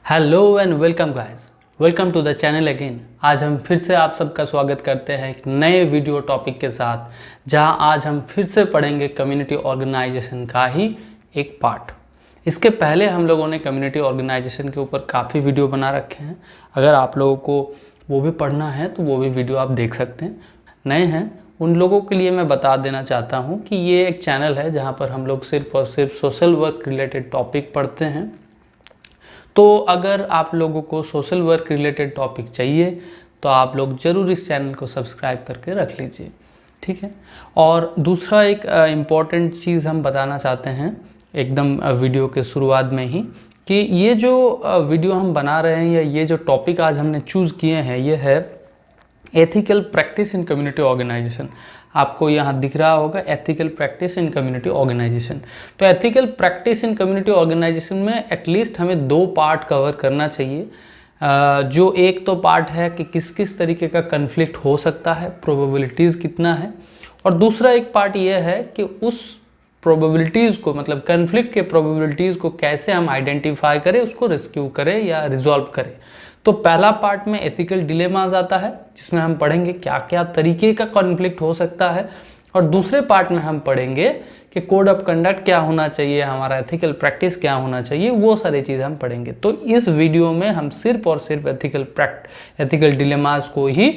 Hello and welcome guys, welcome to the channel again. आज हम फिर से आप सबका स्वागत करते हैं एक नए वीडियो टॉपिक के साथ, जहां आज हम फिर से पढ़ेंगे कम्युनिटी ऑर्गेनाइजेशन का ही एक पार्ट। इसके पहले हम लोगों ने कम्युनिटी ऑर्गेनाइजेशन के ऊपर काफ़ी वीडियो बना रखे हैं। अगर आप लोगों को वो भी पढ़ना है तो वो भी वीडियो आप देख सकते हैं। नए हैं उन लोगों के लिए मैं बता देना चाहता हूँ कि ये एक चैनल है जहाँ पर हम लोग सिर्फ और सिर्फ सोशल वर्क रिलेटेड टॉपिक पढ़ते हैं। तो अगर आप लोगों को सोशल वर्क रिलेटेड टॉपिक चाहिए तो आप लोग ज़रूर इस चैनल को सब्सक्राइब करके रख लीजिए, ठीक है। और दूसरा एक इम्पॉर्टेंट चीज़ हम बताना चाहते हैं एकदम वीडियो के शुरुआत में ही, कि ये जो वीडियो हम बना रहे हैं या ये जो टॉपिक आज हमने चूज़ किए हैं ये है ethical practice in community organisation. आपको यहाँ दिख रहा होगा ethical practice in community organisation. तो ethical practice in community organisation में एटलीस्ट हमें 2 पार्ट कवर करना चाहिए। जो एक तो पार्ट है कि किस किस तरीके का कन्फ्लिक्ट हो सकता है, प्रोबेबिलिटीज़ कितना है, और दूसरा एक पार्ट ये है कि उस प्रोबेबिलिटीज़ को, मतलब कन्फ्लिक्ट के प्रोबेबिलिटीज़ को कैसे हम आइडेंटिफाई करें, उसको रेस्क्यू करें या रिजॉल्व करें। तो पहला पार्ट में एथिकल डिलेमास आता है, जिसमें हम पढ़ेंगे क्या क्या तरीके का कॉन्फ्लिक्ट हो सकता है, और दूसरे पार्ट में हम पढ़ेंगे कि कोड ऑफ कंडक्ट क्या होना चाहिए, हमारा एथिकल प्रैक्टिस क्या होना चाहिए, वो सारी चीज़ हम पढ़ेंगे। तो इस वीडियो में हम सिर्फ और सिर्फ एथिकल डिलेमास को ही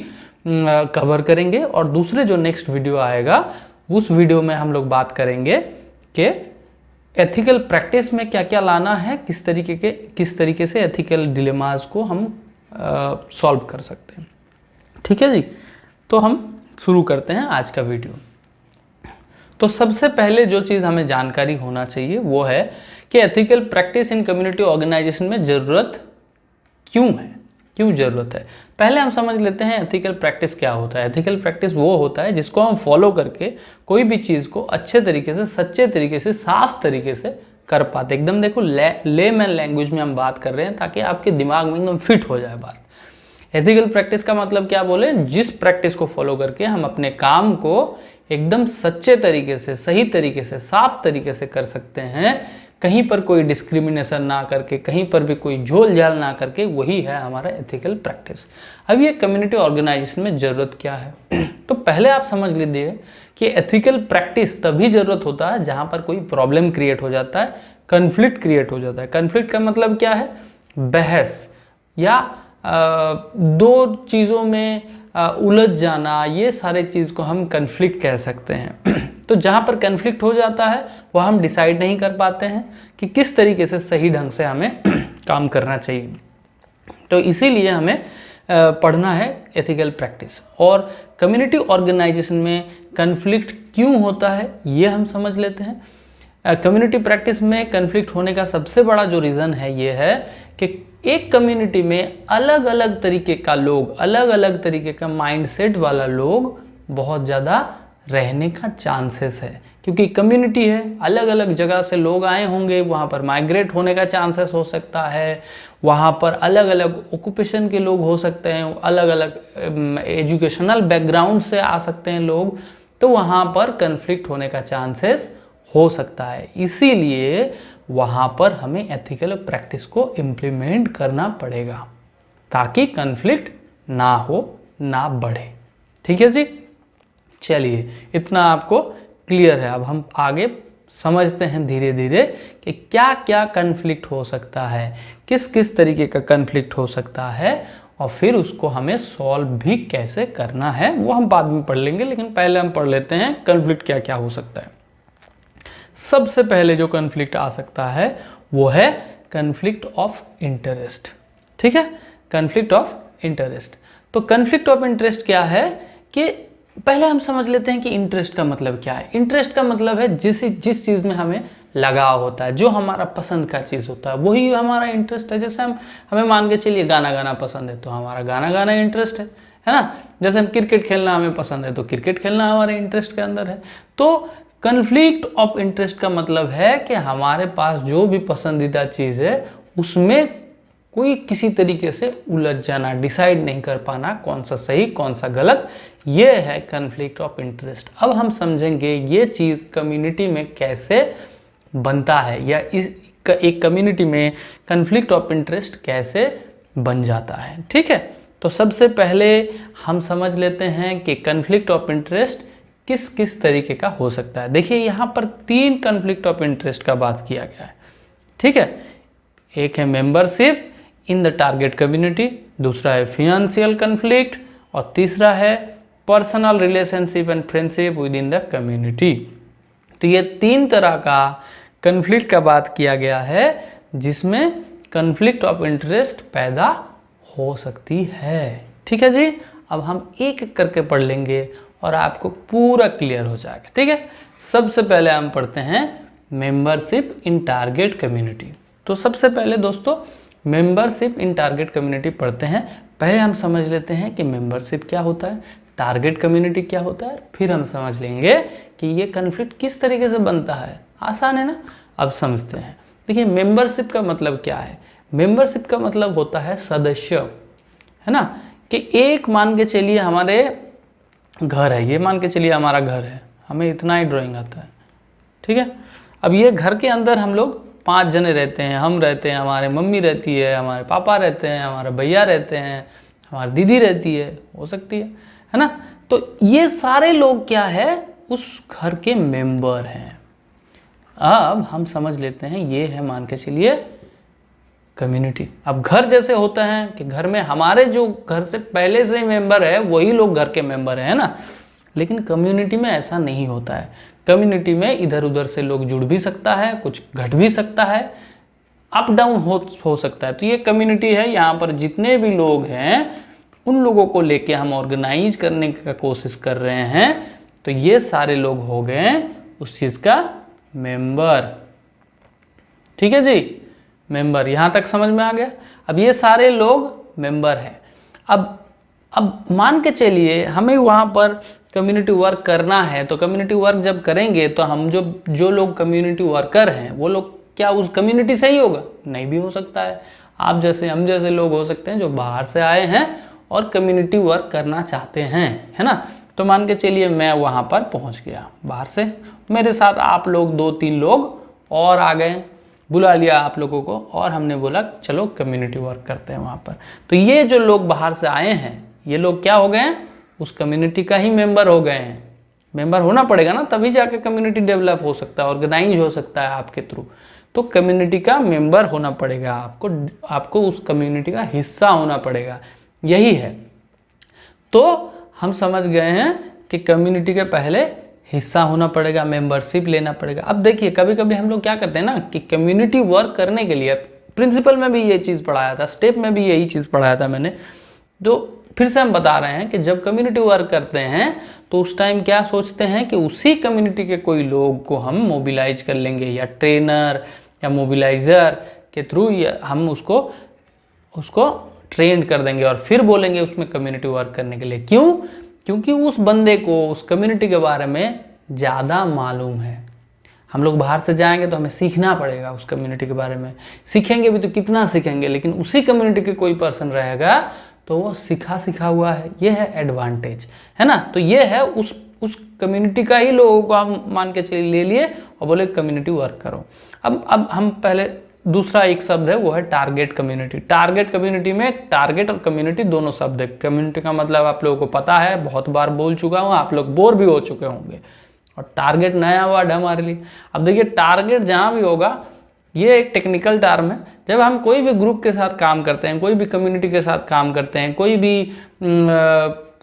कवर करेंगे, और दूसरे जो नेक्स्ट वीडियो आएगा उस वीडियो में हम लोग बात करेंगे कि एथिकल प्रैक्टिस में क्या क्या लाना है, किस तरीके से एथिकल डिलेमास को हम सॉल्व कर सकते हैं, ठीक है जी। तो हम शुरू करते हैं आज का वीडियो। तो सबसे पहले जो चीज़ हमें जानकारी होना चाहिए वो है कि ethical practice in community organisation में ज़रूरत क्यों है, क्यों ज़रूरत है। पहले हम समझ लेते हैं एथिकल प्रैक्टिस क्या होता है। एथिकल प्रैक्टिस वो होता है जिसको हम फॉलो करके कोई भी चीज़ को अच्छे तरीके से, सच्चे तरीके से, साफ तरीके से कर पाते। एकदम देखो लेमैन लैंग्वेज में हम बात कर रहे हैं ताकि आपके दिमाग में एकदम फिट हो जाए बात। एथिकल प्रैक्टिस का मतलब क्या बोले, जिस प्रैक्टिस को फॉलो करके हम अपने काम को एकदम सच्चे तरीके से, सही तरीके से, साफ तरीके से कर सकते हैं, कहीं पर कोई डिस्क्रिमिनेशन ना करके, कहीं पर भी कोई झोल झाल ना करके, वही है हमारा एथिकल प्रैक्टिस। अब ये कम्युनिटी ऑर्गेनाइजेशन में ज़रूरत क्या है तो पहले आप समझ लीजिए कि एथिकल प्रैक्टिस तभी ज़रूरत होता है जहाँ पर कोई प्रॉब्लम क्रिएट हो जाता है, कन्फ्लिक्ट क्रिएट हो जाता है। कन्फ्लिक्ट का मतलब क्या है, बहस या दो चीज़ों में उलझ जाना, ये सारे चीज़ को हम कन्फ्लिक्ट कह सकते हैं। तो जहाँ पर कन्फ्लिक्ट हो जाता है वह हम डिसाइड नहीं कर पाते हैं कि किस तरीके से सही ढंग से हमें काम करना चाहिए। तो इसीलिए हमें पढ़ना है एथिकल प्रैक्टिस। और कम्युनिटी ऑर्गेनाइजेशन में कन्फ्लिक्ट क्यों होता है ये हम समझ लेते हैं। कम्युनिटी प्रैक्टिस में कन्फ्लिक्ट होने का सबसे बड़ा जो रीज़न है ये है कि एक कम्युनिटी में अलग अलग तरीके का लोग, अलग अलग तरीके का माइंडसेट वाला लोग बहुत ज़्यादा रहने का चांसेस है। क्योंकि कम्युनिटी है, अलग अलग जगह से लोग आए होंगे, वहाँ पर माइग्रेट होने का चांसेस हो सकता है, वहाँ पर अलग अलग ऑक्यूपेशन के लोग हो सकते हैं, अलग अलग एजुकेशनल बैकग्राउंड से आ सकते हैं लोग, तो वहाँ पर कन्फ्लिक्ट होने का चांसेस हो सकता है। इसीलिए वहाँ पर हमें एथिकल प्रैक्टिस को इम्प्लीमेंट करना पड़ेगा ताकि कन्फ्लिक्ट ना हो, ना बढ़े, ठीक है जी। चलिए, इतना आपको क्लियर है। अब हम आगे समझते हैं धीरे धीरे कि क्या क्या कन्फ्लिक्ट हो सकता है, किस किस तरीके का कन्फ्लिक्ट हो सकता है, और फिर उसको हमें सॉल्व भी कैसे करना है वो हम बाद में पढ़ लेंगे। लेकिन पहले हम पढ़ लेते हैं कन्फ्लिक्ट क्या क्या हो सकता है। सबसे पहले जो कन्फ्लिक्ट आ सकता है वो है कन्फ्लिक्ट ऑफ इंटरेस्ट, ठीक है। Conflict of interest. तो कन्फ्लिक्ट ऑफ इंटरेस्ट क्या है कि पहले हम समझ लेते हैं कि इंटरेस्ट का मतलब क्या है। इंटरेस्ट का मतलब है जिस चीज़ में हमें लगाव होता है, जो हमारा पसंद का चीज़ होता है, वही हमारा इंटरेस्ट है। जैसे हमें मान के चलिए गाना गाना पसंद है तो हमारा गाना गाना इंटरेस्ट है ना। जैसे हम क्रिकेट खेलना हमें पसंद है तो क्रिकेट खेलना हमारे इंटरेस्ट के अंदर है। तो कन्फ्लिक्ट ऑफ इंटरेस्ट का मतलब है कि हमारे पास जो भी पसंदीदा चीज़ है उसमें कोई किसी तरीके से उलझ जाना, डिसाइड नहीं कर पाना कौन सा सही कौन सा गलत, ये है कन्फ्लिक्ट ऑफ इंटरेस्ट। अब हम समझेंगे ये चीज़ कम्युनिटी में कैसे बनता है या एक कम्युनिटी में कन्फ्लिक्ट ऑफ इंटरेस्ट कैसे बन जाता है। ठीक है, तो सबसे पहले हम समझ लेते हैं कि कन्फ्लिक्ट ऑफ इंटरेस्ट किस किस तरीके का हो सकता है। देखिए यहाँ पर 3 कन्फ्लिक्ट ऑफ इंटरेस्ट का बात किया गया है। ठीक है, एक है membership in the target community, दूसरा है फिनेंशियल कन्फ्लिक्ट और तीसरा है personal relationship and friendship with in the community. तो ये 3 तरह का कन्फ्लिक्ट का बात किया गया है जिसमें कन्फ्लिक्ट ऑफ इंटरेस्ट पैदा हो सकती है। ठीक है जी, अब हम एक एक करके पढ़ लेंगे और आपको पूरा क्लियर हो जाएगा। ठीक है, सबसे पहले हम पढ़ते हैं मेंबरशिप इन टारगेट कम्युनिटी। तो सबसे पहले दोस्तों मेंबरशिप इन टारगेट कम्युनिटी पढ़ते हैं। पहले हम समझ लेते हैं कि मेंबरशिप क्या होता है, टारगेट कम्युनिटी क्या होता है, फिर हम समझ लेंगे कि ये कन्फ्लिक्ट किस तरीके से बनता है। आसान है ना, अब समझते हैं। देखिए मेंबरशिप का मतलब क्या है। मेंबरशिप का मतलब होता है सदस्य, है ना, कि एक मान के चलिए हमारे घर है, ये मान के चलिए हमारा घर है, हमें इतना ही ड्राइंग आता है। ठीक है, अब ये घर के अंदर हम लोग 5 जने रहते हैं, हम रहते हैं, हमारे मम्मी रहती है, हमारे पापा रहते हैं, हमारे भैया रहते हैं, हमारी दीदी रहती है, हो सकती है ना। तो ये सारे लोग क्या है, उस घर के मेंबर हैं। अब हम समझ लेते हैं, ये है मान के चलिए कम्युनिटी। अब घर जैसे होता है कि घर में हमारे जो घर से पहले से मेंबर है वही लोग घर के मेंबर है ना, लेकिन कम्युनिटी में ऐसा नहीं होता है। कम्युनिटी में इधर उधर से लोग जुड़ भी सकता है, कुछ घट भी सकता है, अप डाउन हो सकता है। तो ये कम्युनिटी है, यहाँ पर जितने भी लोग हैं उन लोगों को लेके हम ऑर्गेनाइज करने का कोशिश कर रहे हैं। तो ये सारे लोग हो गए उस चीज़ का मेंबर। ठीक है जी, मेंबर यहाँ तक समझ में आ गया। अब ये सारे लोग मेंबर हैं। अब मान के चलिए हमें वहाँ पर कम्युनिटी वर्क करना है, तो कम्युनिटी वर्क जब करेंगे तो हम जो लोग कम्युनिटी वर्कर हैं वो लोग क्या उस कम्युनिटी से ही होगा? नहीं भी हो सकता है। आप जैसे हम जैसे लोग हो सकते हैं जो बाहर से आए हैं और कम्युनिटी वर्क करना चाहते हैं, है ना। तो मान के चलिए मैं वहाँ पर पहुँच गया बाहर से, मेरे साथ आप लोग 2-3 लोग और आ गए, बुला लिया आप लोगों को और हमने बोला चलो कम्युनिटी वर्क करते हैं वहाँ पर। तो ये जो लोग बाहर से आए हैं ये लोग क्या हो गए हैं? उस कम्युनिटी का ही मेंबर हो गए हैं। मेंबर होना पड़ेगा ना, तभी जाके कम्युनिटी डेवलप हो सकता है, ऑर्गेनाइज हो सकता है आपके थ्रू। तो कम्युनिटी का मेंबर होना पड़ेगा आपको उस कम्युनिटी का हिस्सा होना पड़ेगा, यही है। तो हम समझ गए हैं कि कम्युनिटी के पहले हिस्सा होना पड़ेगा, मेंबरशिप लेना पड़ेगा। अब देखिए कभी कभी हम लोग क्या करते हैं ना कि कम्युनिटी वर्क करने के लिए, प्रिंसिपल में भी ये चीज़ पढ़ाया था, स्टेप में भी यही चीज़ पढ़ाया था मैंने, तो फिर से हम बता रहे हैं कि जब कम्युनिटी वर्क करते हैं तो उस टाइम क्या सोचते हैं कि उसी कम्युनिटी के कोई लोग को हम मोबिलाइज कर लेंगे, या ट्रेनर या मोबिलाइज़र के थ्रू हम उसको ट्रेन कर देंगे और फिर बोलेंगे उसमें कम्युनिटी वर्क करने के लिए। क्यों? क्योंकि उस बंदे को उस कम्युनिटी के बारे में ज़्यादा मालूम है। हम लोग बाहर से जाएंगे तो हमें सीखना पड़ेगा उस कम्युनिटी के बारे में, सीखेंगे भी तो कितना सीखेंगे, लेकिन उसी कम्युनिटी के कोई पर्सन रहेगा तो वो सीखा हुआ है। ये है एडवांटेज, है ना। तो ये है उस कम्युनिटी का ही लोगों को हम मान के चलिए ले लिए और बोले कम्युनिटी वर्क करो। अब हम पहले दूसरा एक शब्द है वो है टारगेट कम्युनिटी। टारगेट कम्युनिटी में टारगेट और कम्युनिटी दोनों शब्द है। कम्युनिटी का मतलब आप लोगों को पता है, बहुत बार बोल चुका हूँ, आप लोग बोर भी हो चुके होंगे। और टारगेट नया वर्ड है हमारे लिए। अब देखिए टारगेट जहाँ भी होगा, ये एक टेक्निकल टर्म है। जब हम कोई भी ग्रुप के साथ काम करते हैं, कोई भी कम्युनिटी के साथ काम करते हैं,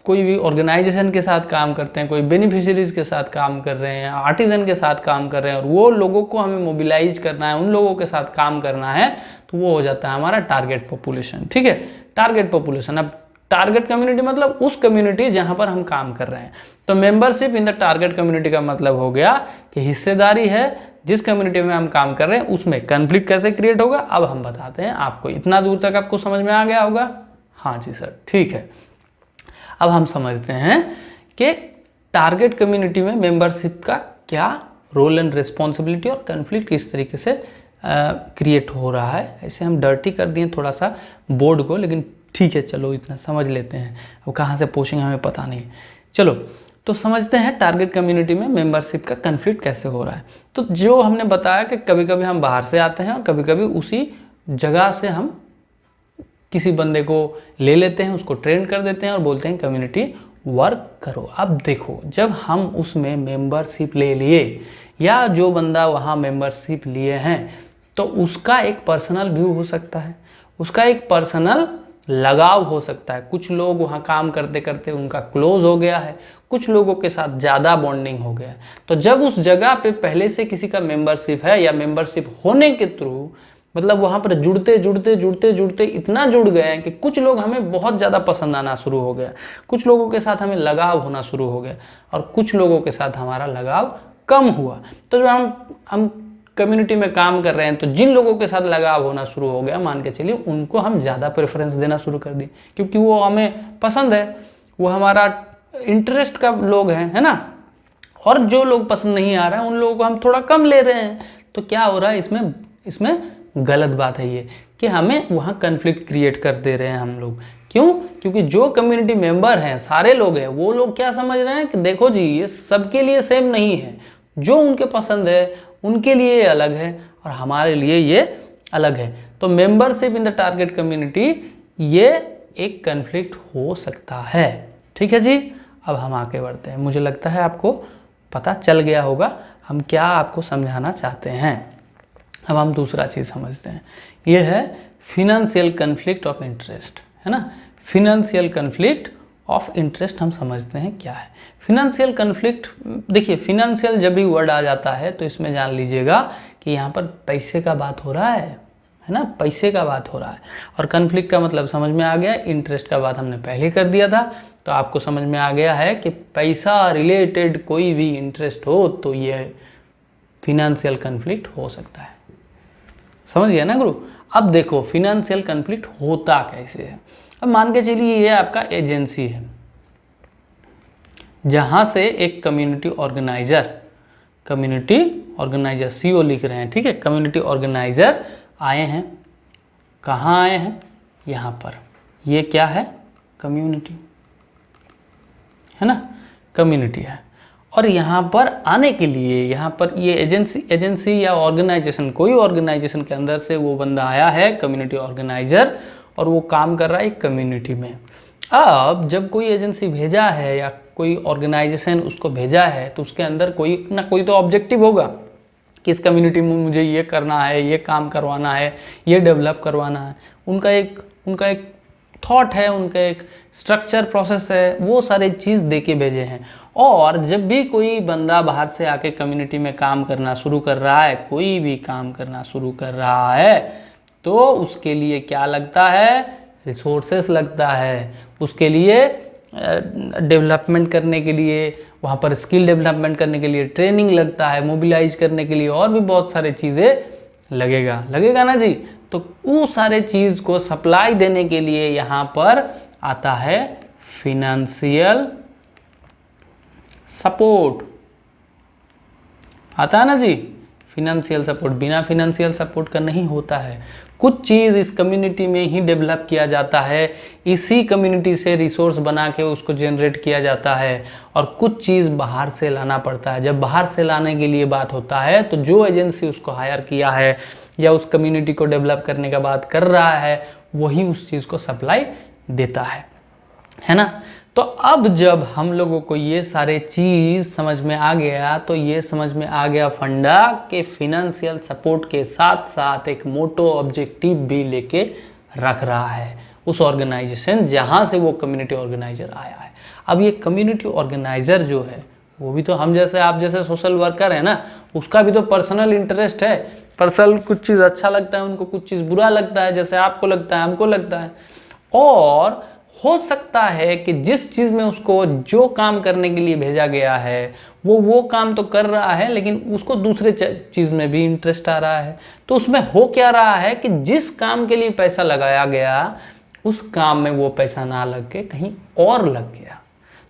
कोई भी ऑर्गेनाइजेशन के साथ काम करते हैं, कोई बेनिफिशियरीज के साथ काम कर रहे हैं, आर्टिजन के साथ काम कर रहे हैं और वो लोगों को हमें मोबिलाइज करना है, उन लोगों के साथ काम करना है, तो वो हो जाता है हमारा टारगेट पॉपुलेशन। ठीक है, टारगेट पॉपुलेशन। अब टारगेट कम्युनिटी मतलब उस कम्युनिटी जहाँ पर हम काम कर रहे हैं। तो membership in the target community का मतलब हो गया कि हिस्सेदारी है जिस कम्युनिटी में हम काम कर रहे हैं उसमें। कन्फ्लिक्ट कैसे क्रिएट होगा अब हम बताते हैं आपको। इतना दूर तक आपको समझ में आ गया होगा? हाँ जी सर, ठीक है। अब हम समझते हैं कि टारगेट कम्युनिटी में मेंबरशिप का क्या रोल एंड रिस्पॉन्सिबिलिटी और कन्फ्लिक्ट किस तरीके से क्रिएट हो रहा है। ऐसे हम डर्टी कर दिए थोड़ा सा बोर्ड को, लेकिन ठीक है चलो इतना समझ लेते हैं। अब कहाँ से पूछेंगे हमें पता नहीं। चलो, तो समझते हैं टारगेट कम्युनिटी में मेंबरशिप का कन्फ्लिक्ट कैसे हो रहा है। तो जो हमने बताया कि कभी कभी हम बाहर से आते हैं और कभी कभी उसी जगह से हम किसी बंदे को ले लेते हैं, उसको ट्रेन कर देते हैं और बोलते हैं कम्युनिटी वर्क करो। अब देखो, जब हम उसमें मेंबरशिप ले लिए या जो बंदा वहाँ मेंबरशिप लिए हैं तो उसका एक पर्सनल व्यू हो सकता है, उसका एक पर्सनल लगाव हो सकता है। कुछ लोग वहाँ काम करते करते उनका क्लोज हो गया है, कुछ लोगों के साथ ज़्यादा बॉन्डिंग हो गया है। तो जब उस जगह पे पहले से किसी का मेंबरशिप है या मेंबरशिप होने के थ्रू मतलब वहाँ पर जुड़ते जुड़ते जुड़ते जुड़ते इतना जुड़ गए हैं कि कुछ लोग हमें बहुत ज़्यादा पसंद आना शुरू हो गया, कुछ लोगों के साथ हमें लगाव होना शुरू हो गया और कुछ लोगों के साथ हमारा लगाव कम हुआ। तो जब हम कम्युनिटी में काम कर रहे हैं तो जिन लोगों के साथ लगाव होना शुरू हो गया, मान के चलिए उनको हम ज़्यादा प्रेफरेंस देना शुरू कर दिए, क्योंकि वो हमें पसंद है, वो हमारा इंटरेस्ट का लोग हैं, है ना। और जो लोग पसंद नहीं आ रहा है उन लोगों को हम थोड़ा कम ले रहे हैं। तो क्या हो रहा है इसमें गलत बात है ये कि हमें वहाँ कन्फ्लिक्ट क्रिएट कर दे रहे हैं हम लोग। क्यों? क्योंकि जो कम्युनिटी मेंबर हैं, सारे लोग हैं, वो लोग क्या समझ रहे हैं कि देखो जी ये सबके लिए सेम नहीं है, जो उनके पसंद है उनके लिए ये अलग है और हमारे लिए ये अलग है। तो membership in the target community ये एक कन्फ्लिक्ट हो सकता है। ठीक है जी, अब हम आगे बढ़ते हैं। मुझे लगता है आपको पता चल गया होगा हम क्या आपको समझाना चाहते हैं। अब हम दूसरा चीज़ समझते हैं, ये है फिनेंशियल कन्फ्लिक्ट ऑफ इंटरेस्ट, है ना। फिनेंशियल कन्फ्लिक्ट ऑफ इंटरेस्ट हम समझते हैं क्या है। फिनेंशियल कन्फ्लिक्ट, देखिए फिनेंशियल जब भी वर्ड आ जाता है तो इसमें जान लीजिएगा कि यहाँ पर पैसे का बात हो रहा है ना, पैसे का बात हो रहा है। और कन्फ्लिक्ट का मतलब समझ में आ गया, इंटरेस्ट का बात हमने पहले कर दिया था, तो आपको समझ में आ गया है कि पैसा रिलेटेड कोई भी इंटरेस्ट हो तो ये फिनेंशियल कन्फ्लिक्ट हो सकता है। समझ गया ना गुरु। अब देखो फिनेंशियल कन्फ्लिक्ट होता कैसे है। अब मान के चलिए ये आपका एजेंसी है जहाँ से एक कम्युनिटी ऑर्गेनाइजर सीओ लिख रहे हैं, ठीक है, कम्युनिटी ऑर्गेनाइजर आए हैं। कहाँ आए हैं? यहाँ पर। ये क्या है? कम्युनिटी है ना, कम्युनिटी है। और यहाँ पर आने के लिए यहाँ पर ये एजेंसी या ऑर्गेनाइजेशन, कोई ऑर्गेनाइजेशन के अंदर से वो बंदा आया है कम्युनिटी ऑर्गेनाइजर और वो काम कर रहा है एक कम्युनिटी में। अब जब कोई एजेंसी भेजा है या कोई ऑर्गेनाइजेशन उसको भेजा है तो उसके अंदर कोई ना कोई तो ऑब्जेक्टिव होगा कि इस कम्युनिटी में मुझे ये करना है, ये काम करवाना है, ये डेवलप करवाना है। उनका एक थॉट है, उनका एक स्ट्रक्चर प्रोसेस है, वो सारे चीज़ दे के भेजे हैं। और जब भी कोई बंदा बाहर से आके कम्युनिटी में काम करना शुरू कर रहा है, कोई भी काम करना शुरू कर रहा है, तो उसके लिए क्या लगता है? रिसोर्सेस लगता है। उसके लिए डेवलपमेंट करने के लिए, वहाँ पर स्किल डेवलपमेंट करने के लिए ट्रेनिंग लगता है, मोबिलाइज करने के लिए और भी बहुत सारे चीज़ें लगेगा ना जी। तो वो सारे चीज़ को सप्लाई देने के लिए यहाँ पर आता है फिनेंशियल सपोर्ट, आता है ना जी। फिनेंशियल सपोर्ट बिना फिनेंशियल सपोर्ट का नहीं होता है। कुछ चीज़ इस कम्युनिटी में ही डेवलप किया जाता है, इसी कम्युनिटी से रिसोर्स बना के उसको जनरेट किया जाता है, और कुछ चीज़ बाहर से लाना पड़ता है। जब बाहर से लाने के लिए बात होता है तो जो एजेंसी उसको हायर किया है या उस कम्युनिटी को डेवलप करने का बात कर रहा है वही उस चीज़ को सप्लाई देता है ना। तो अब जब हम लोगों को ये सारे चीज़ समझ में आ गया तो ये समझ में आ गया फंडा के फिनेंशियल सपोर्ट के साथ साथ एक मोटो ऑब्जेक्टिव भी लेके रख रहा है उस ऑर्गेनाइजेशन जहाँ से वो कम्युनिटी ऑर्गेनाइजर आया है। अब ये कम्युनिटी ऑर्गेनाइजर जो है वो भी तो हम जैसे आप जैसे सोशल वर्कर है ना, उसका भी तो पर्सनल इंटरेस्ट है। पर्सनल कुछ चीज़ अच्छा लगता है उनको, कुछ चीज़ बुरा लगता है, जैसे आपको लगता है हमको लगता है। और हो सकता है कि जिस चीज़ में उसको जो काम करने के लिए भेजा गया है वो काम तो कर रहा है, लेकिन उसको दूसरे चीज़ में भी इंटरेस्ट आ रहा है। तो उसमें हो क्या रहा है कि जिस काम के लिए पैसा लगाया गया उस काम में वो पैसा ना लग के कहीं और लग गया।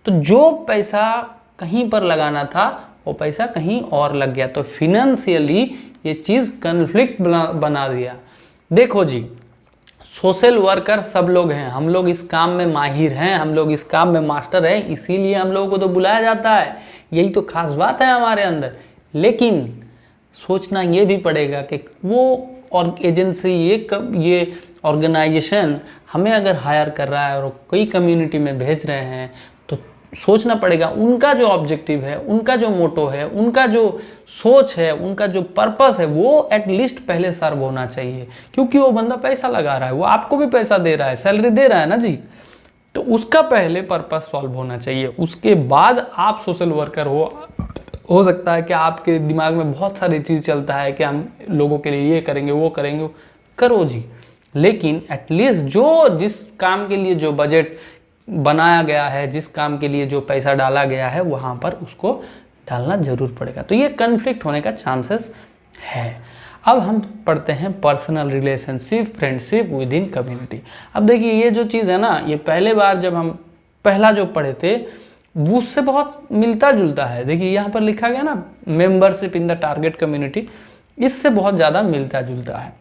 तो जो पैसा कहीं पर लगाना था वो पैसा कहीं और लग गया। तो फिनेंशियली ये चीज़ कन्फ्लिक्ट बना दिया। देखो जी, सोशल वर्कर सब लोग हैं, हम लोग इस काम में माहिर हैं, हम लोग इस काम में मास्टर हैं, इसीलिए हम लोगों को तो बुलाया जाता है। यही तो खास बात है हमारे अंदर। लेकिन सोचना ये भी पड़ेगा कि वो और एजेंसी, ये ऑर्गेनाइजेशन हमें अगर हायर कर रहा है और कई कम्युनिटी में भेज रहे हैं, तो सोचना पड़ेगा उनका जो ऑब्जेक्टिव है, उनका जो मोटो है, उनका जो सोच है, उनका जो पर्पस है, वो एटलीस्ट पहले सर्व होना चाहिए। क्योंकि वो बंदा पैसा लगा रहा है, वो आपको भी पैसा दे रहा है, सैलरी दे रहा है ना जी, तो उसका पहले पर्पस सॉल्व होना चाहिए। उसके बाद आप सोशल वर्कर हो सकता है कि आपके दिमाग में बहुत सारी चीज़ चलता है कि हम लोगों के लिए ये करेंगे, वो करेंगे, करो जी। लेकिन एटलीस्ट जिस काम के लिए जो बजट बनाया गया है, जिस काम के लिए जो पैसा डाला गया है, वहाँ पर उसको डालना जरूर पड़ेगा। तो ये कन्फ्लिक्ट होने का चांसेस है। अब हम पढ़ते हैं personal relationship, friendship with in community. अब देखिए ये जो चीज़ है ना, ये पहले बार जब हम पहला जो पढ़े थे उससे बहुत मिलता जुलता है। देखिए यहाँ पर लिखा गया ना, membership in the target community, इससे बहुत ज़्यादा मिलता जुलता है,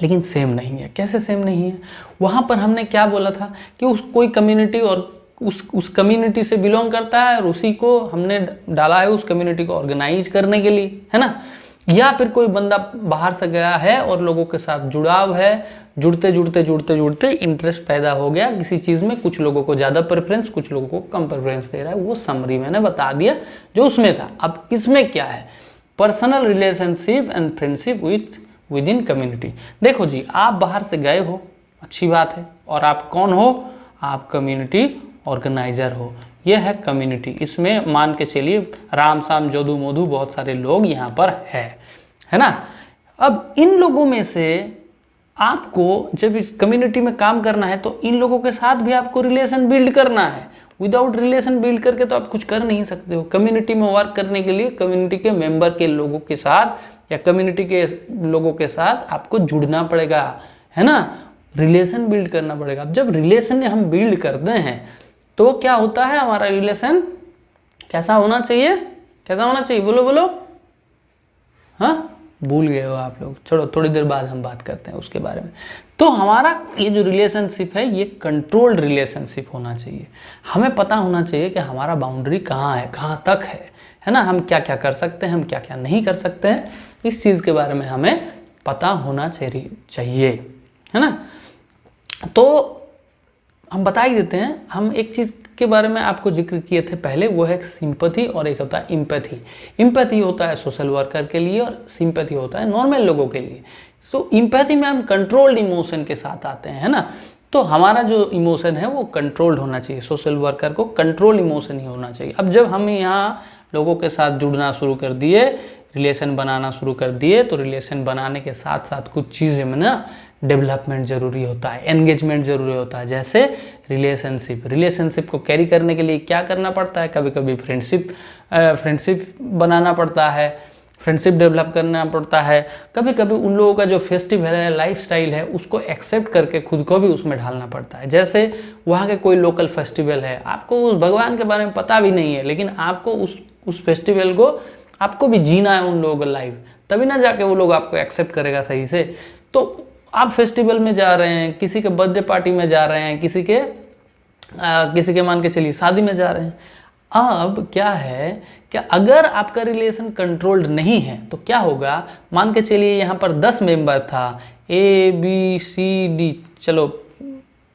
लेकिन सेम नहीं है। कैसे सेम नहीं है? वहाँ पर हमने क्या बोला था कि कोई कम्युनिटी और उस कम्युनिटी से बिलोंग करता है और उसी को हमने डाला है उस कम्युनिटी को ऑर्गेनाइज करने के लिए, है ना। या फिर कोई बंदा बाहर से गया है और लोगों के साथ जुड़ाव है, जुड़ते इंटरेस्ट पैदा हो गया किसी चीज़ में, कुछ लोगों को ज़्यादा प्रेफरेंस, कुछ लोगों को कम प्रेफरेंस दे रहा है। वो समरी मैंने बता दिया जो उसमें था। अब इसमें क्या है? Personal relationship and friendship with in community. देखो जी, आप बाहर से गए हो, अच्छी बात है, और आप कौन हो? आप कम्युनिटी ऑर्गेनाइजर हो। ये है कम्युनिटी। इसमें मान के चलिए राम शाम जोधू मोधू बहुत सारे लोग यहाँ पर है ना। अब इन लोगों में से आपको जब इस कम्युनिटी में काम करना है तो इन लोगों के साथ भी आपको रिलेशन बिल्ड करना है। विदाउट रिलेशन बिल्ड करके तो आप कुछ कर नहीं सकते हो। कम्युनिटी में वर्क करने के लिए कम्युनिटी के मेंबर के लोगों के साथ या कम्युनिटी के लोगों के साथ आपको जुड़ना पड़ेगा, है ना। रिलेशन बिल्ड करना पड़ेगा। जब रिलेशन हम बिल्ड करते हैं तो क्या होता है? हमारा रिलेशन कैसा होना चाहिए? कैसा होना चाहिए? बोलो बोलो। हाँ, भूल गए हो आप लोग। छोड़ो, थोड़ी देर बाद हम बात करते हैं उसके बारे में। तो हमारा ये जो रिलेशनशिप है ये कंट्रोल्ड रिलेशनशिप होना चाहिए। हमें पता होना चाहिए कि हमारा बाउंड्री कहाँ है, कहाँ तक है ना। हम क्या क्या कर सकते हैं, हम क्या क्या नहीं कर सकते हैं, इस चीज़ के बारे में हमें पता होना चाहिए, है ना। तो हम बता ही देते हैं। हम एक चीज़ के बारे में आपको जिक्र किए थे पहले, वो है सिंपैथी और एक होता है इम्पैथी। इम्पैथी होता है सोशल वर्कर के लिए और सिंपैथी होता है नॉर्मल लोगों के लिए। सो इम्पैथी में हम कंट्रोल्ड इमोशन के साथ आते हैं, है ना। तो हमारा जो इमोशन है वो कंट्रोल्ड होना चाहिए। सोशल वर्कर को कंट्रोल इमोशन ही होना चाहिए। अब जब हम यहाँ लोगों के साथ जुड़ना शुरू कर दिए, रिलेशन बनाना शुरू कर दिए, तो रिलेशन बनाने के साथ साथ कुछ चीज़ें में ना डेवलपमेंट ज़रूरी होता है, एंगेजमेंट ज़रूरी होता है। जैसे रिलेशनशिप को कैरी करने के लिए क्या करना पड़ता है? कभी कभी फ्रेंडशिप बनाना पड़ता है, फ्रेंडशिप डेवलप करना पड़ता है। कभी कभी उन लोगों का जो फेस्टिवल है, लाइफस्टाइल है, उसको एक्सेप्ट करके खुद को भी उसमें ढालना पड़ता है। जैसे वहाँ के कोई लोकल फेस्टिवल है, आपको उस भगवान के बारे में पता भी नहीं है, लेकिन आपको उस फेस्टिवल को आपको भी जीना है उन लोगों का लाइफ, तभी ना जाके वो लोग आपको एक्सेप्ट करेगा सही से। तो आप फेस्टिवल में जा रहे हैं, किसी के बर्थडे पार्टी में जा रहे हैं, किसी के मान के चलिए शादी में जा रहे हैं। अब क्या है कि अगर आपका रिलेशन कंट्रोल्ड नहीं है तो क्या होगा? मान के चलिए यहाँ पर 10 मेंबर था, ABCD, चलो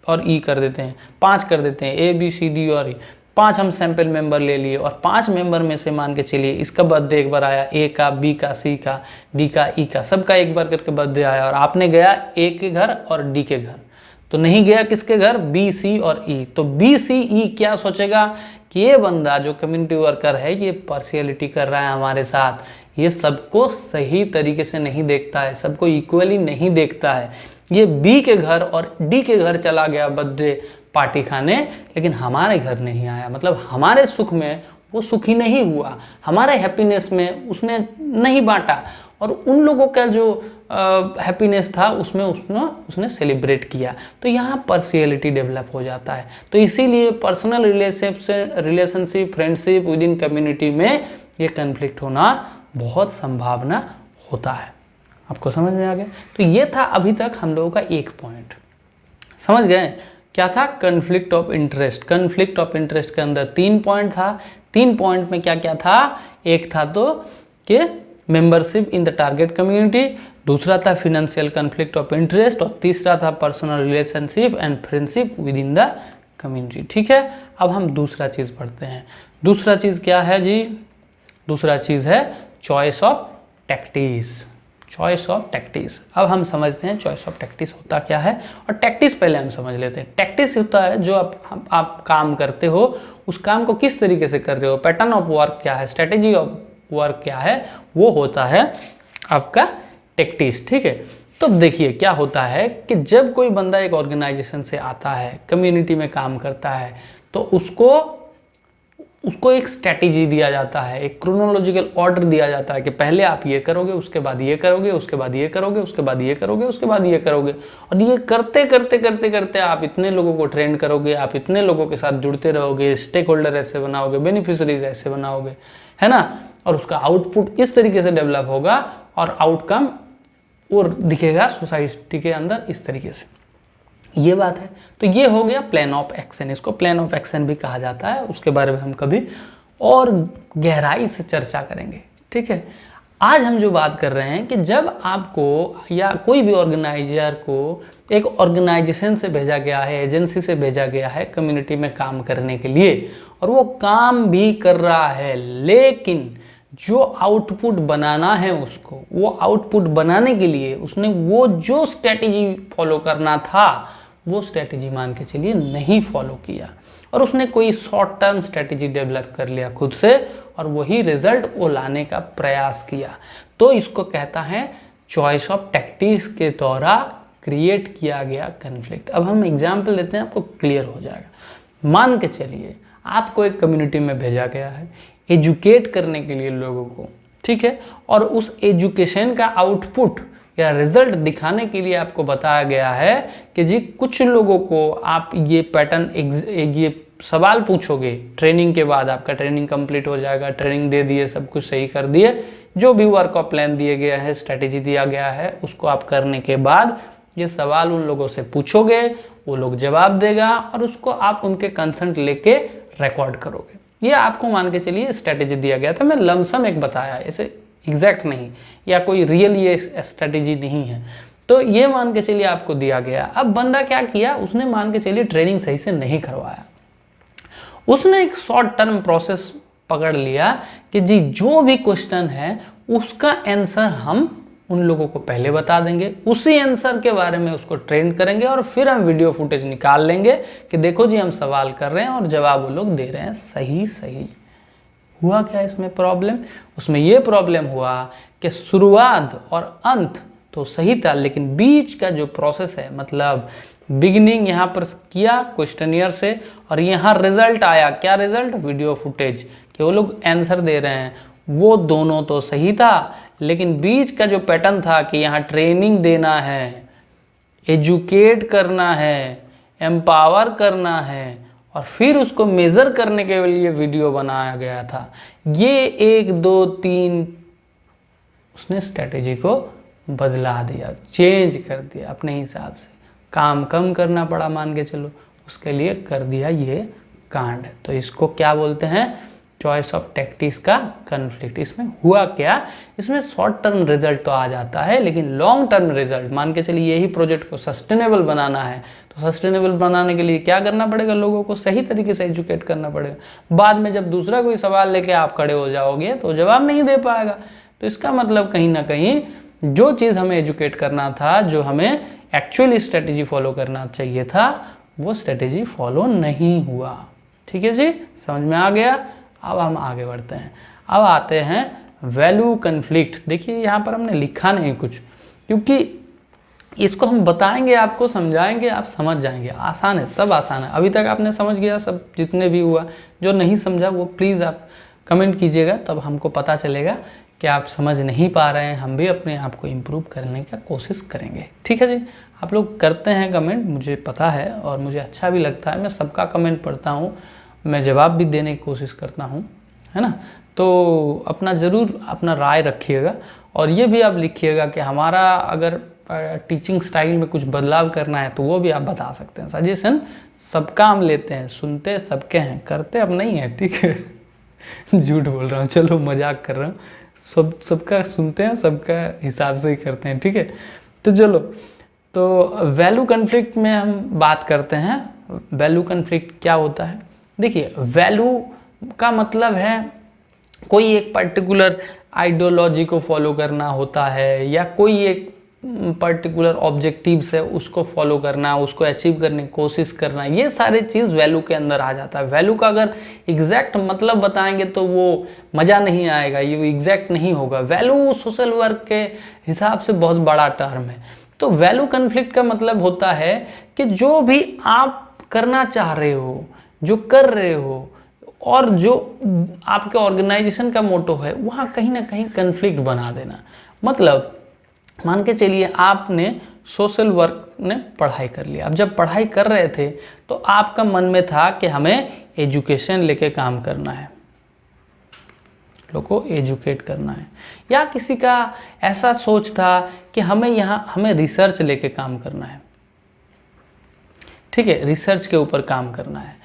और E कर देते हैं, 5 कर देते हैं, ABCD और E, 5 हम सैंपल मेंबर ले लिए। और 5 मेंबर में से मान के चलिए इसका बर्थडे एक बार आया, A का, B का, C का, D का, E का, सबका एक बार करके बर्थडे आया, और आपने गया A के घर और D के घर, तो नहीं गया किसके घर? B, C और E। तो B, C, E क्या सोचेगा कि ये बंदा जो कम्युनिटी वर्कर है ये पार्शियलिटी कर रहा है हमारे साथ, ये सबको सही तरीके से नहीं देखता है, सबको इक्वली नहीं देखता है। ये B के घर और D के घर चला गया बर्थडे पार्टी खाने, लेकिन हमारे घर नहीं आया, मतलब हमारे सुख में वो सुखी नहीं हुआ, हमारे हैप्पीनेस में उसने नहीं बांटा, और उन लोगों का जो हैप्पीनेस था उसमें उसने सेलिब्रेट किया। तो यहाँ पार्शियलिटी डेवलप हो जाता है। तो इसीलिए personal relationship, friendship with in community में ये कन्फ्लिक्ट होना बहुत संभावना होता है। आपको समझ में आ गया? तो ये था अभी तक हम लोगों का एक पॉइंट। समझ गए? क्या था? Conflict of interest. Conflict of interest के अंदर 3 पॉइंट था। 3 पॉइंट में क्या क्या था? एक था तो कि membership in the target community, दूसरा था फिनेंशियल कन्फ्लिक्ट ऑफ इंटरेस्ट, और तीसरा था personal relationship and friendship with in the community. ठीक है, अब हम दूसरा चीज़ पढ़ते हैं। दूसरा चीज़ क्या है जी? दूसरा चीज़ है choice of tactics. Choice of tactics. अब हम समझते हैं चॉइस ऑफ टैक्टिस होता क्या है, और टैक्टिस पहले हम समझ लेते हैं। टैक्टिस होता है जो आप काम करते हो, उस काम को किस तरीके से कर रहे हो, पैटर्न ऑफ वर्क क्या है, स्ट्रेटेजी ऑफ वर्क क्या है, वो होता है आपका टैक्टिस। ठीक है, तो देखिए क्या होता है कि जब कोई बंदा एक ऑर्गेनाइजेशन से आता है, कम्युनिटी में काम करता है, तो उसको एक स्ट्रैटेजी दिया जाता है, एक क्रोनोलॉजिकल ऑर्डर दिया जाता है कि पहले आप ये करोगे, उसके बाद ये करोगे, उसके बाद ये करोगे, उसके बाद ये करोगे, उसके बाद ये करोगे, और ये करते करते करते करते आप इतने लोगों को ट्रेन करोगे, आप इतने लोगों के साथ जुड़ते रहोगे, स्टेक होल्डर ऐसे बनाओगे, बेनिफिशरीज ऐसे बनाओगे, है ना, और उसका आउटपुट इस तरीके से डेवलप होगा और आउटकम और दिखेगा सोसाइटी के अंदर इस तरीके से। ये बात है। तो ये हो गया प्लान ऑफ एक्शन। इसको प्लान ऑफ एक्शन भी कहा जाता है, उसके बारे में हम कभी और गहराई से चर्चा करेंगे। ठीक है, आज हम जो बात कर रहे हैं कि जब आपको या कोई भी ऑर्गेनाइजर को एक ऑर्गेनाइजेशन से भेजा गया है, एजेंसी से भेजा गया है कम्युनिटी में काम करने के लिए, और वो काम भी कर रहा है, लेकिन जो आउटपुट बनाना है उसको, वो आउटपुट बनाने के लिए उसने वो जो स्ट्रेटेजी फॉलो करना था, वो स्ट्रेटेजी मान के चलिए नहीं फॉलो किया, और उसने कोई शॉर्ट टर्म स्ट्रेटेजी डेवलप कर लिया खुद से, और वही रिजल्ट वो लाने का प्रयास किया, तो इसको कहता है चॉइस ऑफ टैक्टिक्स के द्वारा क्रिएट किया गया कन्फ्लिक्ट। अब हम एग्जाम्पल देते हैं, आपको क्लियर हो जाएगा। मान के चलिए आपको एक कम्युनिटी में भेजा गया है एजुकेट करने के लिए लोगों को, ठीक है, और उस एजुकेशन का आउटपुट या रिजल्ट दिखाने के लिए आपको बताया गया है कि जी कुछ लोगों को आप ये पैटर्न ये सवाल पूछोगे, ट्रेनिंग के बाद आपका ट्रेनिंग कंप्लीट हो जाएगा, ट्रेनिंग दे दिए, सब कुछ सही कर दिए, जो भी वर्क ऑफ प्लान दिए गया है, स्ट्रेटेजी दिया गया है, उसको आप करने के बाद ये सवाल उन लोगों से पूछोगे, वो लोग जवाब देगा, और उसको आप उनके कंसेंट लेके रिकॉर्ड करोगे। ये आपको मान के चलिए स्ट्रेटेजी दिया गया था, मैं लमसम एक बताया, ऐसे एग्जैक्ट नहीं, या कोई रियल ये स्ट्रेटेजी नहीं है, तो ये मान के चलिए आपको दिया गया। अब बंदा क्या किया, उसने मान के चलिए ट्रेनिंग सही से नहीं करवाया, उसने एक शॉर्ट टर्म प्रोसेस पकड़ लिया कि जी जो भी क्वेश्चन है उसका आंसर हम उन लोगों को पहले बता देंगे, उसी आंसर के बारे में उसको ट्रेन करेंगे, और फिर हम वीडियो फुटेज निकाल लेंगे कि देखो जी हम सवाल कर रहे हैं और जवाब वो लोग दे रहे हैं सही सही। हुआ क्या इसमें प्रॉब्लम? उसमें ये प्रॉब्लम हुआ कि शुरुआत और अंत तो सही था, लेकिन बीच का जो प्रोसेस है, मतलब बिगिनिंग यहाँ पर किया क्वेश्चनियर से, और यहाँ रिजल्ट आया, क्या रिजल्ट? वीडियो फुटेज, कि वो लोग आंसर दे रहे हैं, वो दोनों तो सही था, लेकिन बीच का जो पैटर्न था कि यहाँ ट्रेनिंग देना है, एजुकेट करना है, एम्पावर करना है, और फिर उसको मेज़र करने के लिए वीडियो बनाया गया था, ये 1 2 3 उसने स्ट्रेटेजी को बदला दिया, चेंज कर दिया अपने हिसाब से, काम कम करना पड़ा मान के चलो, उसके लिए कर दिया ये कांड। तो इसको क्या बोलते हैं? चॉइस ऑफ टैक्टिक्स का कन्फ्लिक्ट। इसमें हुआ क्या, इसमें शॉर्ट टर्म रिजल्ट तो आ जाता है, लेकिन लॉन्ग टर्म रिजल्ट, मान के चलिए यही प्रोजेक्ट को सस्टेनेबल बनाना है, तो सस्टेनेबल बनाने के लिए क्या करना पड़ेगा? लोगों को सही तरीके से एजुकेट करना पड़ेगा। बाद में जब दूसरा कोई सवाल लेके आप खड़े हो जाओगे तो जवाब नहीं दे पाएगा। तो इसका मतलब कहीं ना कहीं जो चीज़ हमें एजुकेट करना था, जो हमें एक्चुअली स्ट्रेटेजी फॉलो करना चाहिए था, वो स्ट्रेटेजी फॉलो नहीं हुआ। ठीक है जी, समझ में आ गया? अब हम आगे बढ़ते हैं। अब आते हैं वैल्यू कन्फ्लिक्ट। देखिए यहाँ पर हमने लिखा नहीं कुछ, क्योंकि इसको हम बताएंगे, आपको समझाएंगे, आप समझ जाएंगे। आसान है, सब आसान है। अभी तक आपने समझ गया सब, जितने भी हुआ। जो नहीं समझा वो प्लीज़ आप कमेंट कीजिएगा, तब हमको पता चलेगा कि आप समझ नहीं पा रहे हैं। हम भी अपने आप को इम्प्रूव करने का कोशिश करेंगे। ठीक है जी, आप लोग करते हैं कमेंट, मुझे पता है और मुझे अच्छा भी लगता है। मैं सबका कमेंट पढ़ता हूँ, मैं जवाब भी देने की कोशिश करता हूँ, है ना। तो अपना ज़रूर अपना राय रखिएगा, और ये भी आप लिखिएगा कि हमारा अगर टीचिंग स्टाइल में कुछ बदलाव करना है तो वो भी आप बता सकते हैं। सजेशन सबका हम लेते हैं, सुनते सबके हैं, करते अब नहीं है, ठीक है। झूठ बोल रहा हूँ, चलो मजाक कर रहा हूँ। सबका सुनते हैं, सबका हिसाब से ही करते हैं, ठीक है। तो चलो, तो वैल्यू कन्फ्लिक्ट में हम बात करते हैं। वैल्यू कन्फ्लिक्ट क्या होता है? देखिए, वैल्यू का मतलब है कोई एक पर्टिकुलर आइडियोलॉजी को फॉलो करना होता है, या कोई एक पर्टिकुलर ऑब्जेक्टिव्स है उसको फॉलो करना, उसको अचीव करने की कोशिश करना, ये सारे चीज़ वैल्यू के अंदर आ जाता है। वैल्यू का अगर एग्जैक्ट मतलब बताएंगे तो वो मज़ा नहीं आएगा, ये एग्जैक्ट नहीं होगा। वैल्यू सोशल वर्क के हिसाब से बहुत बड़ा टर्म है। तो वैल्यू कन्फ्लिक्ट का मतलब होता है कि जो भी आप करना चाह रहे हो, जो कर रहे हो, और जो आपके ऑर्गेनाइजेशन का मोटो है, वहाँ कहीं ना कहीं कन्फ्लिक्ट बना देना। मतलब मान के चलिए आपने सोशल वर्क ने पढ़ाई कर लिया। अब जब पढ़ाई कर रहे थे तो आपका मन में था कि हमें एजुकेशन लेके काम करना है, लोगों को एजुकेट करना है, या किसी का ऐसा सोच था कि हमें रिसर्च लेके काम करना है, ठीक है, रिसर्च के ऊपर काम करना है।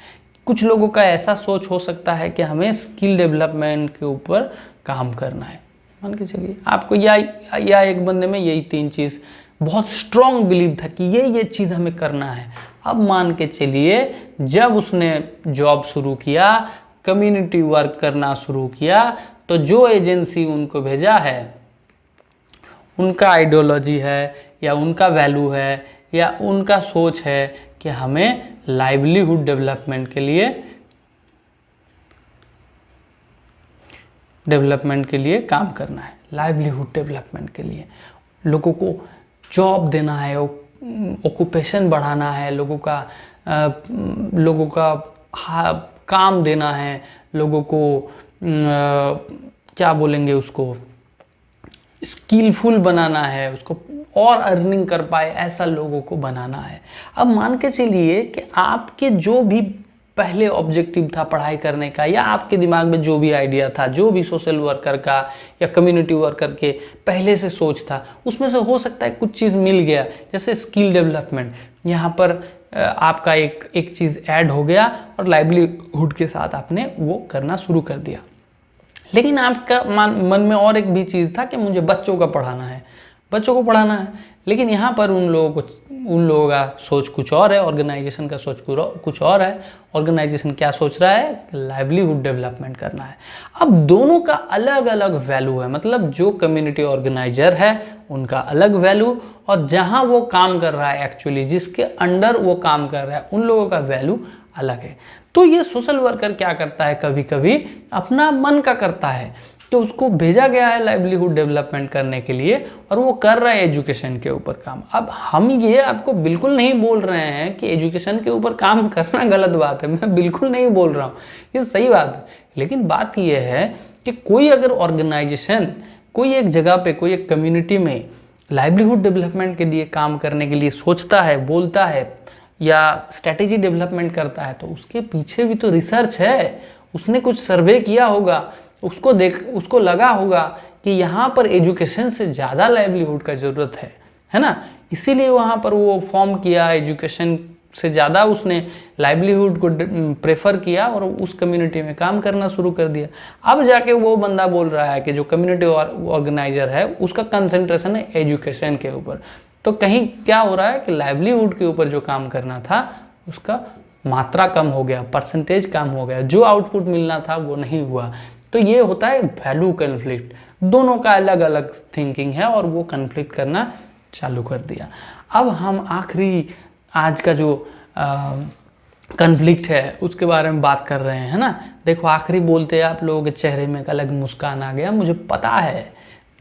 कुछ लोगों का ऐसा सोच हो सकता है कि हमें स्किल डेवलपमेंट के ऊपर काम करना है। मान के चलिए आपको या एक बंदे में यही 3 चीज़ बहुत स्ट्रॉन्ग बिलीव था कि ये चीज़ हमें करना है। अब मान के चलिए जब उसने जॉब शुरू किया, कम्युनिटी वर्क करना शुरू किया, तो जो एजेंसी उनको भेजा है, उनका आइडियोलॉजी है, या उनका वैल्यू है, या उनका सोच है कि हमें लाइवलीहुड डेवलपमेंट के लिए काम करना है। लाइवलीहुड डेवलपमेंट के लिए लोगों को जॉब देना है, ऑक्यूपेशन बढ़ाना है, लोगों का काम देना है, लोगों को क्या बोलेंगे, उसको स्किलफुल बनाना है, उसको और अर्निंग कर पाए ऐसा लोगों को बनाना है। अब मान के चलिए कि आपके जो भी पहले ऑब्जेक्टिव था पढ़ाई करने का, या आपके दिमाग में जो भी आइडिया था, जो भी सोशल वर्कर का या कम्युनिटी वर्कर के पहले से सोच था, उसमें से हो सकता है कुछ चीज़ मिल गया, जैसे स्किल डेवलपमेंट। यहाँ पर आपका एक चीज़ ऐड हो गया और लाइवलीहुड के साथ आपने वो करना शुरू कर दिया। लेकिन आपका मन में और एक भी चीज़ था कि मुझे बच्चों को पढ़ाना है, लेकिन यहाँ पर उन लोगों का सोच कुछ और है, ऑर्गेनाइजेशन का सोच कुछ और है। ऑर्गेनाइजेशन क्या सोच रहा है? लाइवलीहुड डेवलपमेंट करना है। अब दोनों का अलग अलग वैल्यू है, मतलब जो कम्युनिटी ऑर्गेनाइजर है उनका अलग वैल्यू, और जहाँ वो काम कर रहा है एक्चुअली जिसके अंडर वो काम कर रहा है उन लोगों का वैल्यू अलग है। तो ये सोशल वर्कर क्या करता है, कभी कभी अपना मन का करता है कि उसको भेजा गया है लाइवलीहुड डेवलपमेंट करने के लिए, और वो कर रहा है एजुकेशन के ऊपर काम। अब हम ये आपको बिल्कुल नहीं बोल रहे हैं कि एजुकेशन के ऊपर काम करना गलत बात है, मैं बिल्कुल नहीं बोल रहा हूँ, ये सही बात है। लेकिन बात ये है कि कोई अगर ऑर्गेनाइजेशन कोई एक जगह पे, कोई एक कम्युनिटी में लाइवलीहुड डेवलपमेंट के लिए काम करने के लिए सोचता है, बोलता है, या स्ट्रैटेजी डेवलपमेंट करता है, तो उसके पीछे भी तो रिसर्च है। उसने कुछ सर्वे किया होगा, उसको लगा होगा कि यहाँ पर एजुकेशन से ज़्यादा लाइवलीहुड का ज़रूरत है ना, इसीलिए वहाँ पर वो फॉर्म किया, एजुकेशन से ज़्यादा उसने लाइवलीहुड को प्रेफर किया और उस कम्युनिटी में काम करना शुरू कर दिया। अब जाके वो बंदा बोल रहा है कि जो कम्युनिटी ऑर्गेनाइजर है उसका कंसंट्रेशन है एजुकेशन के ऊपर, तो कहीं क्या हो रहा है कि लाइवलीहुड के ऊपर जो काम करना था उसका मात्रा कम हो गया, परसेंटेज कम हो गया, जो आउटपुट मिलना था वो नहीं हुआ। तो ये होता है वैल्यू कन्फ्लिक्ट। दोनों का अलग अलग थिंकिंग है और वो कन्फ्लिक्ट करना चालू कर दिया। अब हम आखिरी आज का जो कन्फ्लिक्ट है उसके बारे में बात कर रहे हैं, है ना। देखो, आखिरी बोलते आप लोगों के चेहरे में एक अलग मुस्कान आ गया, मुझे पता है,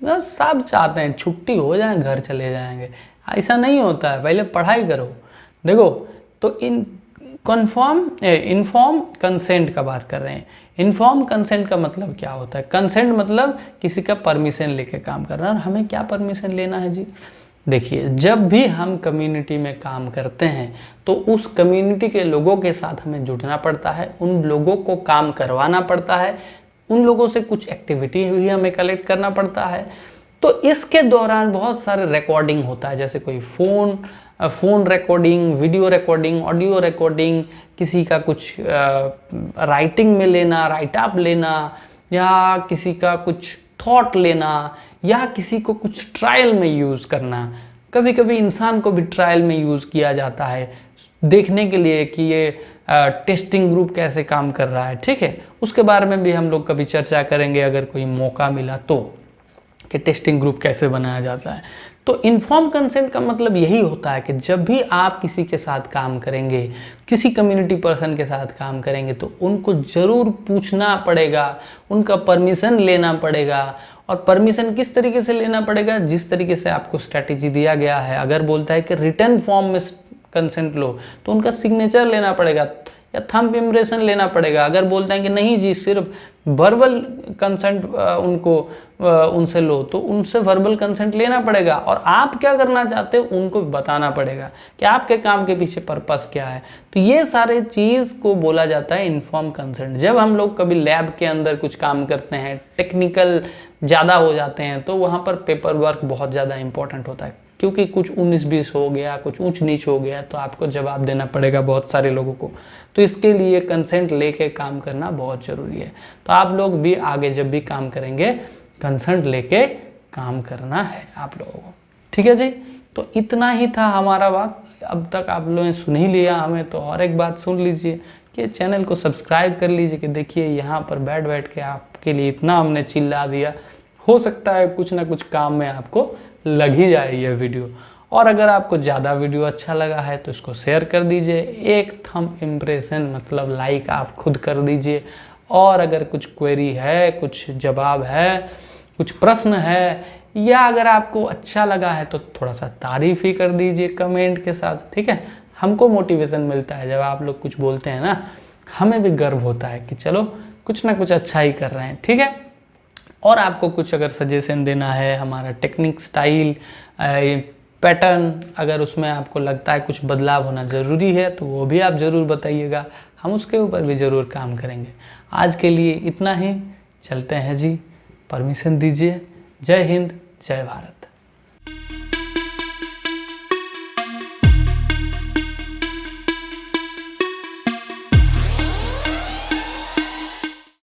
बस सब चाहते हैं छुट्टी हो जाए, घर चले जाएंगे। ऐसा नहीं होता है, पहले पढ़ाई करो। देखो, तो इनफॉर्म कंसेंट का बात कर रहे हैं। इनफॉर्म कंसेंट का मतलब क्या होता है? कंसेंट मतलब किसी का परमिशन लेके काम करना। और हमें क्या परमिशन लेना है जी? देखिए, जब भी हम कम्युनिटी में काम करते हैं तो उस कम्युनिटी के लोगों के साथ हमें जुड़ना पड़ता है, उन लोगों को काम करवाना पड़ता है, उन लोगों से कुछ एक्टिविटी भी हमें कलेक्ट करना पड़ता है। तो इसके दौरान बहुत सारे रिकॉर्डिंग होता है, जैसे कोई phone recording, video recording, audio recording, किसी का कुछ राइटिंग में लेना, राइट अप लेना, या किसी का कुछ थॉट लेना, या किसी को कुछ ट्रायल में यूज़ करना। कभी कभी इंसान को भी ट्रायल में यूज़ किया जाता है देखने के लिए कि ये टेस्टिंग ग्रुप कैसे काम कर रहा है। ठीक है, उसके बारे में भी हम लोग कभी चर्चा करेंगे अगर कोई मौका मिला तो, कि टेस्टिंग ग्रुप कैसे बनाया जाता है। तो इन्फॉर्म कंसेंट का मतलब यही होता है कि जब भी आप किसी के साथ काम करेंगे, किसी कम्युनिटी पर्सन के साथ काम करेंगे, तो उनको ज़रूर पूछना पड़ेगा, उनका परमिशन लेना पड़ेगा। और परमिशन किस तरीके से लेना पड़ेगा? जिस तरीके से आपको स्ट्रैटेजी दिया गया है। अगर बोलता है कि रिटर्न फॉर्म में कंसेंट लो, तो उनका सिग्नेचर लेना पड़ेगा या थंब इम्प्रेशन लेना पड़ेगा। अगर बोलते हैं कि नहीं जी सिर्फ वर्बल कंसेंट उनसे लो, तो उनसे वर्बल कंसेंट लेना पड़ेगा। और आप क्या करना चाहते हो उनको बताना पड़ेगा कि आपके काम के पीछे पर्पस क्या है। तो ये सारे चीज़ को बोला जाता है इन्फॉर्म कंसेंट। जब हम लोग कभी लैब के अंदर कुछ काम करते हैं, टेक्निकल ज़्यादा हो जाते हैं, तो वहाँ पर पेपर वर्क बहुत ज़्यादा इंपॉर्टेंट होता है, क्योंकि कुछ 19-20 हो गया, कुछ ऊंच नीच हो गया, तो आपको जवाब देना पड़ेगा बहुत सारे लोगों को। तो इसके लिए कंसेंट लेके काम करना बहुत ज़रूरी है। तो आप लोग भी आगे जब भी काम करेंगे कंसेंट लेके काम करना है आप लोगों को। ठीक है जी, तो इतना ही था हमारा बात। अब तक आप लोगों ने सुन ही लिया हमें, तो और एक बात सुन लीजिए कि चैनल को सब्सक्राइब कर लीजिए कि देखिए यहाँ पर बैठ के आपके लिए इतना हमने चिल्ला दिया, हो सकता है कुछ ना कुछ काम में आपको लग ही जाए ये वीडियो। और अगर आपको ज़्यादा वीडियो अच्छा लगा है तो इसको शेयर कर दीजिए, एक थंब इम्प्रेशन मतलब लाइक आप खुद कर दीजिए। और अगर कुछ क्वेरी है, कुछ जवाब है, कुछ प्रश्न है, या अगर आपको अच्छा लगा है तो थोड़ा सा तारीफ़ ही कर दीजिए कमेंट के साथ। ठीक है, हमको मोटिवेशन मिलता है जब आप लोग कुछ बोलते हैं ना, हमें भी गर्व होता है कि चलो कुछ ना कुछ अच्छा ही कर रहे हैं। ठीक है, और आपको कुछ अगर सजेशन देना है, हमारा टेक्निक, स्टाइल, पैटर्न, अगर उसमें आपको लगता है कुछ बदलाव होना ज़रूरी है तो वो भी आप ज़रूर बताइएगा, हम उसके ऊपर भी ज़रूर काम करेंगे। आज के लिए इतना ही, चलते हैं जी, परमिशन दीजिए। जय हिंद, जय भारत।